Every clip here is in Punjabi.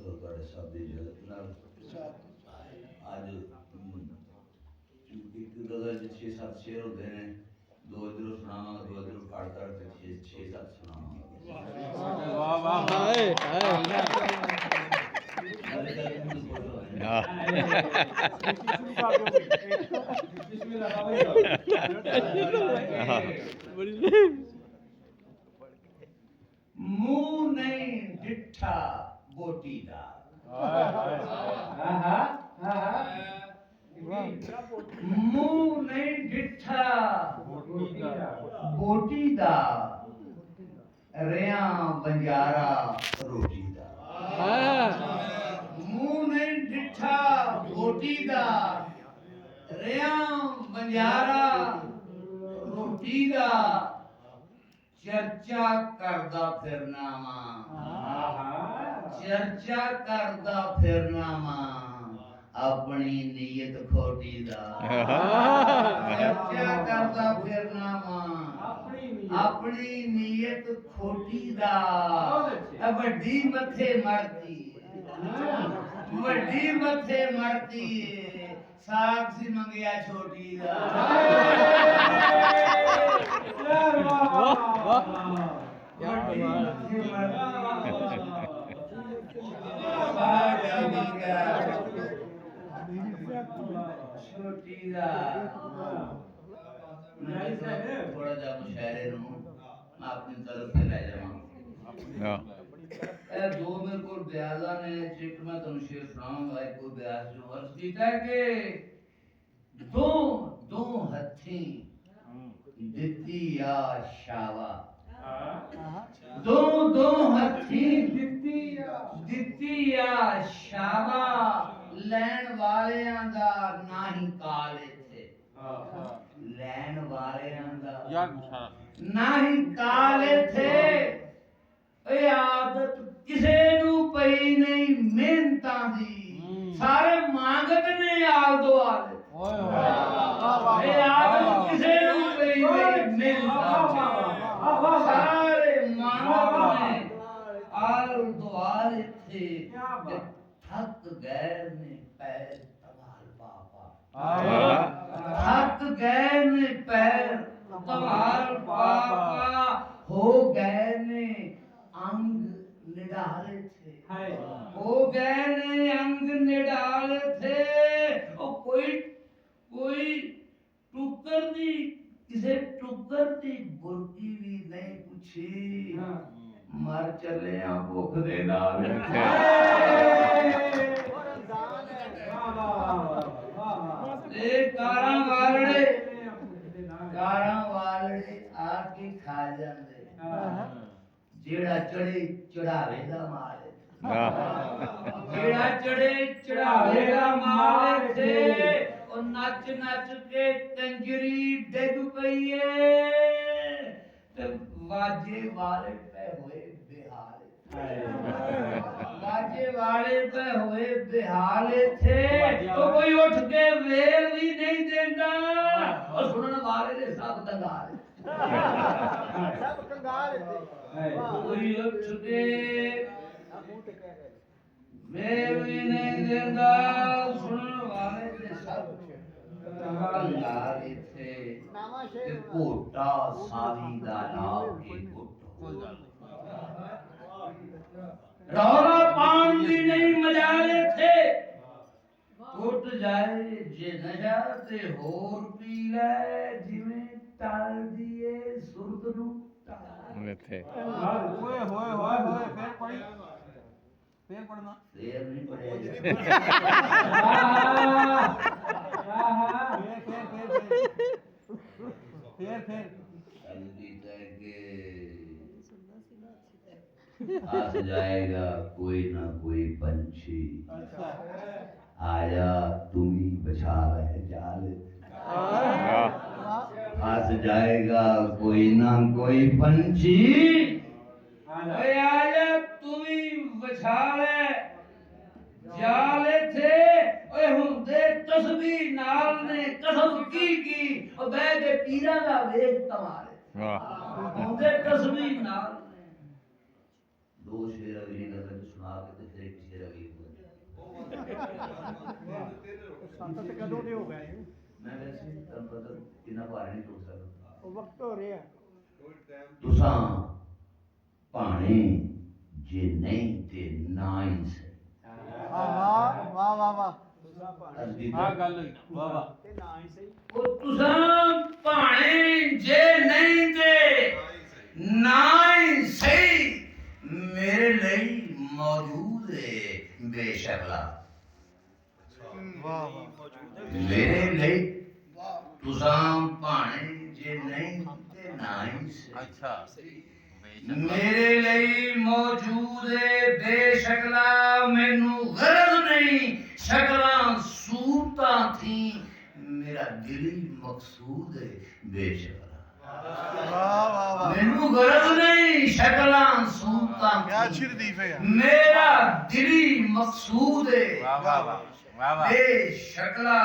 ਤੁਹਾਡੇ ਸਭ ਦੀ ਇਜਾਜ਼ਤ ਨਾਲ ਅੱਜ ਇੱਕ ਗਜ਼ਲ 'ਚ 6-7 ਸ਼ੇਰ ਹੁੰਦੇ ਨੇ, ਦੋ ਇੱਧਰੋਂ ਸੁਣਾਵਾਂਗਾ, ਦੋ ਇੱਧਰੋਂ ਫੜ ਕਰ ਤੇ 6-7 ਸੁਣਾਵਾਂਗਾ। ਵਾਹ ਵਾਹ ਹਾਏ ਹਾਏ मुंह नहीं डिठा बोटी दा, मुंह नहीं डिठा बोटी दा, रिया बंजारा रोटी दा। मुंह नहीं डिठा बोटी दा, रिया बंजारा रोटी दा, चर्चा करदा फिरना वा, चर्चा करदा फिरना वा, अपनी नीयत खोटी दा। चर्चा करदा फिरना वा, अपनी नीयत खोटी दा। वड्डी मथे मरती, वड्डी मथे मरती, साग सी मंगिया छोटी दा। छोटी दा थोड़ा जा मुशायरे नूं मैं अपनी तरफ से ले जावां। दो मेरे को ब्याजा ने एक मैं तुम शेर सुनाऊंगा, एक को ब्याज जो अर्ज कीता कि दो दो हथी दित्ती या शावा, दो दो हथी दित्ती या शावा, लैन वालियां दा नाही काले थे, लैन वालियां दा नाही काले थे। ए आदत किसे नू पई नहीं मेहनतां दी, सारे मांगत ने आल दो आले। ए आदत किसे नू पई नहीं मेहनतां दी, सारे मांगत ने आल दो आले थे। थक गए ने पैर तमाल पापा, थक गए ने पैर तमाल पापा, हो गए ने अंग निडाले थे, हो गए ने अंग निडाले थे। ओ कोई कोई टुकर दी, किसे टुकर दी बुरकी भी नहीं पूछी, मर चले आ भुख दे नाल। कारां वालड़े आके खा जांदे, जेड़ा चढ़े चढ़ावे दा माल, जेड़ा चढ़े चढ़ावे दा माल थे। ओ नच नच के कंजरी डिग पई ते वाजे वाले पे होए बेहाल, वाजे वाले पे होए बेहाल थे। तो कोई उठ के वेल भी नहीं देता, और सुनने वाले ने सब दंगाल, सब कंगाल थे। कोई उठ के वेल भी नहीं देता, सुनने वाले ने सब कंगाल थे। कोटा सावी दा नाम के कोटो, रौला पान भी नहीं मजाले थे। टूट जाए जे नशा ते होर पी ले, जिवें टल दिए सुरत नूं थे। होए होए होए होए फिर पढ़ना, फिर नहीं पढ़ेगा। फिर आज जाएगा कोई ना कोई पंछी, आया तुम ही बचा रहे जाल। आज जाएगा कोई ना कोई पंछी, आया तुम ही बचा रहे जाल थे। ओए हुंदे तस्बीह नाल ने कसम की और बह के पीरा दा वेख तमारे, हुंदे तस्बीह नाल। दो शेर अगली गजल सुना के फिर एक शेर अगली ਸੰਤ ਤੇ ਕਦੋਂ ਦੇ ਹੋ ਗਏ ਮੈਂ ਵੈਸੇ ਤੁਹਾਨੂੰ ਪਤਾ ਇੰਨਾ ਭਾਰ ਨਹੀਂ ਟੁੱਟ ਸਕਦਾ ਉਹ ਵਕਤ ਹੋ ਰਿਹਾ ਤੁਸਾਂ ਭਾਣੇ ਜੇ ਨਹੀਂ ਤੇ ਨਾ ਹੀ ਸਹੀ ਵਾਹ ਵਾਹ ਵਾਹ ਵਾਹ ਤੁਸਾਂ ਭਾਣੇ ਅੱਜ ਦੀ ਆ ਗੱਲ ਹੋਈ ਵਾਹ ਵਾਹ ਤੇ ਨਾ ਹੀ ਸਹੀ ਉਹ ਤੁਸਾਂ ਭਾਣੇ ਜੇ ਨਹੀਂ ਤੇ ਨਾ ਹੀ ਸਹੀ ਮੇਰੇ ਲਈ ਮੌਜੂਦ ਹੈ ਬੇਸ਼ਕਲਾ ਵਾਹ ਵਾਹ ਮੇਰੇ ਲਈ ਤੁਸਾਂ ਭਾਣੇ ਜੇ ਨਹੀਂ ਤੇ ਨਾ ਹੀ ਸਹੀ ਅੱਛਾ ਮੇਰੇ ਲਈ ਮੌਜੂਦ ਹੈ ਬੇਸ਼ਕਲਾ ਮੈਨੂੰ ਗਰਜ਼ ਨਹੀਂ ਸ਼ਕਲਾਂ ਸੂਰਤਾਂ ਥੀ ਮੇਰਾ ਦਿਲੀ ਮਕਸੂਦ ਹੈ ਬੇਸ਼ਕਲਾ ਵਾਹ ਵਾਹ ਵਾਹ ਮੈਨੂੰ ਗਰਜ਼ ਨਹੀਂ ਸ਼ਕਲਾਂ ਸੂਰਤਾਂ ਕਿਆ ਥੀ ਸ਼ਰਦੀਫ ਹੈ ਮੇਰਾ ਦਿਲੀ ਮਕਸੂਦ ਹੈ ਵਾਹ ਵਾਹ ਵਾਹ ਵਾਹ ਵਾਹ ਬੇਸ਼ਕਲਾ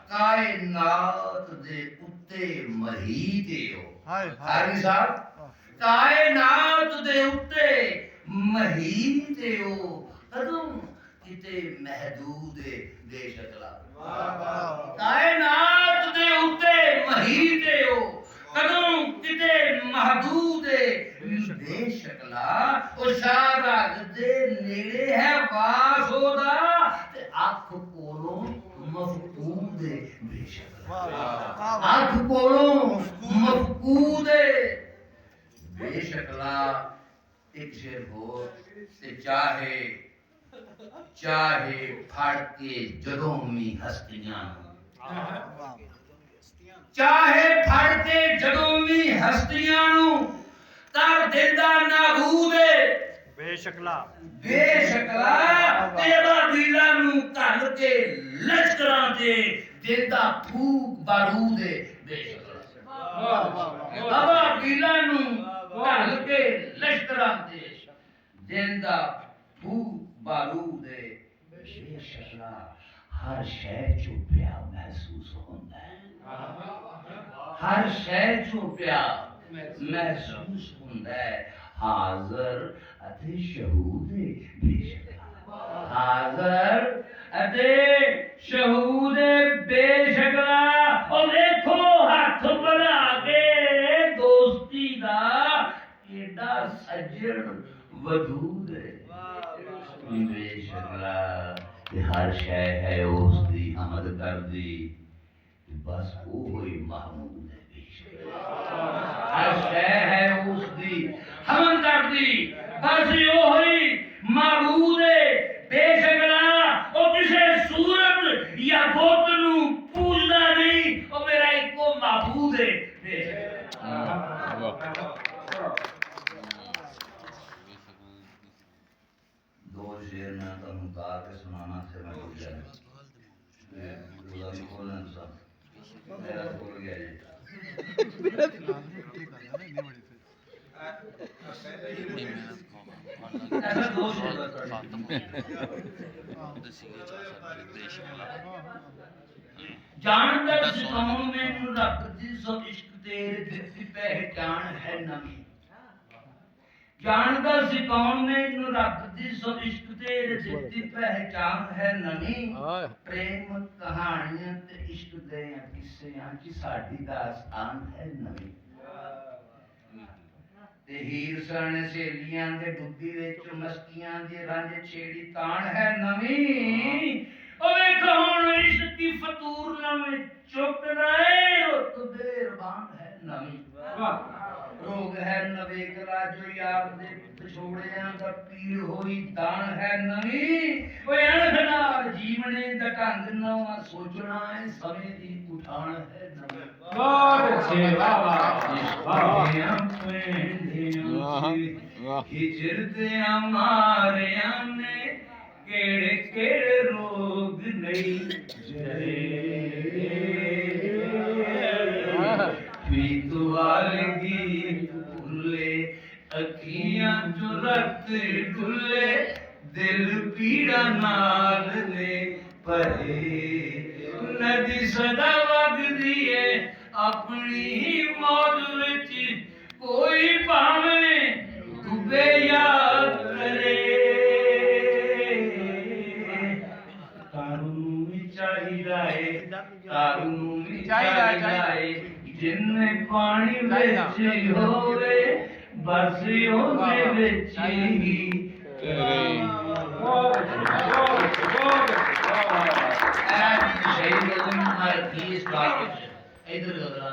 ਕਾਇਨਾਤ ਦੇ ਉੱਤੇ ਮਹੀਦੇ ਹੋ ਹਾਏ ਹਾਜੀ ਸਾਹਿਬ ਕਾਇਨਾਤ ਦੇ ਉੱਤੇ ਮਹੀਦੇ ਹੋ ਕਦੋਂ ਕਿਤੇ ਮਹਦੂਦ ਹੈ ਬੇਸ਼ਕਲਾ ਵਾਹ ਵਾਹ ਕਾਇਨਾਤ ਦੇ ਉੱਤੇ ਮਹੀਦੇ ਹੋ ਕਦੋਂ ਕਿਤੇ ਮਹਦੂਦ ਹੈ ਬੇਸ਼ਕਲਾ ਉਹ ਸ਼ਾਹਰਾਗ ਦੇ ਨੇੜੇ ਹੈ ਵਾਸ ਉਹਦਾ ਤੇ ਅੱਖ ਕੋਲੋਂ ਮਫਕੂਦ ਹੈ ਬੇਸ਼ਕਲਾ ਵਾਹ ਅੱਖ ਕੋਲੋਂ ਮਫਕੂਦ ਹੈ ਬੇਸ਼ਕਲਾ ਇੱਕ ਸ਼ੇਰ ਹੋਰ ਤੇ ਚਾਹੇ ਫੜ ਕੇ ਜਦੋਂ ਵੀ ਹਸਤੀਆਂ ਨੂੰ ਚਾਹੇ ਫੜ ਕੇ ਜਦੋਂ ਵੀ ਹਸਤੀਆਂ ਨੂੰ ਕਰ ਦਿੰਦਾ ਨਾਬੂਦ ਬੇਸ਼ਕਲਾ ਬੇਸ਼ਕਲਾ ਤੇਰਾ ਦਿਲਾਂ ਨੂੰ ਘੱਲ ਕੇ ਲਸ਼ਕਰਾਂ ਤੇ ਦਿੰਦਾ ਫੂਕ ਬਾਰੂਦ ਬੇਸ਼ਕਲਾ ਬਾਬਾ ਦਿਲਾਂ ਨੂੰ ਘੱਲ ਕੇ ਲਸ਼ਕਰਾਂ ਤੇ ਦਿੰਦਾ ਫੂਕ ਬਾਰੂਦ ਬੇਸ਼ਕਲਾ ਹਰ ਸ਼ੈ ਚੋਂ ਪਿਆ ਮਹਿਸੂਸ ਹੁੰਦਾ ਹੈ ਹਰ ਸ਼ੈ ਚੋਂ ਪਿਆ ਮਹਿਸੂਸ ਹੁੰਦਾ ਹੈ ਹਾਜ਼ਰ ਅਤੇ ਸ਼ਹੂਦ ਬੇਸ਼ਕਲਾ ਹਾਜ਼ਰ ਅਤੇ ਸ਼ਹੂਦ ਬੇਸ਼ਕਲਾ ਉਹ ਦੇਖੋ ਹੱਥ ਬਣਾ ਕੇ ਦੋਸਤੀ ਦਾ ਕਿਹੜਾ ਸੱਜਣ ਵਜੂਦ ਹੈ ਬੇਸ਼ਕਲਾ ਤੇ ਹਰ ਸ਼ੈ ਹੈ ਉਸ ਦੀ ਹਮਦ ਕਰਦੀ ਬਸ ਉਹ ਹੀ ਮਾਹਮੂਦ ਹੈ ਬੇਸ਼ਕਲਾ ਹਰ ਸ਼ੈ ਹੈ ਉਸ ਦੀ ਹਮਦ ਕਰਦੀ ਬਸ ਉਹ ਹੀ ਮਾਹਮੂਦ ਹੈ ਬੇਸ਼ਕਲਾ ਉਹ ਕਿਸੇ ਸੂਰਤ ਜਾਂ ਬੁੱਤ ਨੂੰ ਪੂਜਦਾ ਨਹੀਂ ਉਹ ਮੇਰਾ ਇੱਕੋ ਮਾਬੂਦ ਹੈ ਬੇਸ਼ਕਲਾ दो शेर मैं तुम गा के सुनाना थे मैं भूल गया गुलाम बोलना सब मेरा भूल गया जी ऐसा दो शेर जान दर सिताऊं में रब दी सो इश्क तेरे दिल की पहचान है नमी ਜਾਣਦਾ ਸੀ ਕੌਣ ਮੈਨੂੰ ਰੱਬ ਦੀ ਸੋ ਇਸ਼ਕ ਤੇਰੇ ਦਿਲ ਦੀ ਪਹਿਚਾਨ ਹੈ ਨਵੀਂ ਪ੍ਰੇਮ ਕਹਾਣੀਆਂ ਤੇ ਇਸ਼ਕ ਦੇ ਕਿੱਸਿਆਂ ਦੀ ਸਾਡੀ ਦਾਸਤਾਨ ਹੈ ਨਵੀਂ ਤੇ ਹੀਰ ਸਣ ਸਹੇਲੀਆਂ ਦੇ ਡੁੱਬੀ ਵਿੱਚ ਮਸਤੀਆਂ ਦੀ ਰੰਜ ਛੇੜੀ ਤਾਣ ਹੈ ਨਵੀਂ ਉਹ ਵੇਖੋ ਹੁਣ ਇਸ਼ਕ ਦੀ ਫਤੂਰ ਨਵੇਂ ਚੁੱਕਦਾ ਏ ਉਹ ਬੇਰਬਾਨ ਹੈ ਨਵੀਂ ਵਾਹ ਰੋਗ ਹੈ ਨਵੇਂ ਗਲਾ ਜੋ ਯਾਰ ਦੇ ਵਿਛੋੜਿਆਂ ਦਾ ਪੀੜ ਹੋਈ ਦਾਣ ਹੈ ਨਵੀਂ ਓਏ ਅਣਖ ਨਾਲ ਜੀਵਨੇ ਦਾ ਢੰਗ ਨਵਾਂ ਸੋਚਣਾ ਹੈ ਸਮੇਂ ਦੀ ਉਠਾਣ ਹੈ ਨਵੀਂ ਬਹੁਤ ਅੱਛੇ ਵਾਹ ਵਾਹ ਵਾਹ ਖਿਚਰਦਿਆਂ ਮਾਰਿਆਂ ਨੇ ਕਿਹੜੇ ਕਿਹੜੇ ਰੋਗ ਨਹੀਂ ਜਰੇ ਪੀਤ ਵਾਲਗੀ ਭੁੱਲੇ ਅੱਖੀਆਂ ਜੋ ਰਤ ਢੁੱਲੇ ਦਿਲ ਪੀੜਾ ਨਾਲ ਨੇ ਭਰੇ ਨਦੀ ਸਦਾ ਵਗਦੀ ਏ ਆਪਣੀ ਹੀ ਮੌਜ ਵਿੱਚ ਕੋਈ ਭਾਵੇਂ ਡੁੱਬੇ ਯਾਦ ਕਰੇ ਕਾਨੂੰ ਵੀ ਚਾਹੀਦਾ ਏ ਤਾਰੂ ਨੂੰ ਵੀ ਚਾਹੀਦਾ, ਚਾਹੀਦਾ ਏ ਜਿੰਨੇ ਪਾਣੀ ਵਿੱਚ ਹੋਵੇ ਬਸ ਉਹਦੇ ਵਿੱਚ ਹੀ ਸ਼ਹੀਦ ਉਦਮ ਹਰ ਕੀ ਇਸ ਬਾਤ ਵਿੱਚ ਇਧਰ ਗਦਰਾਂ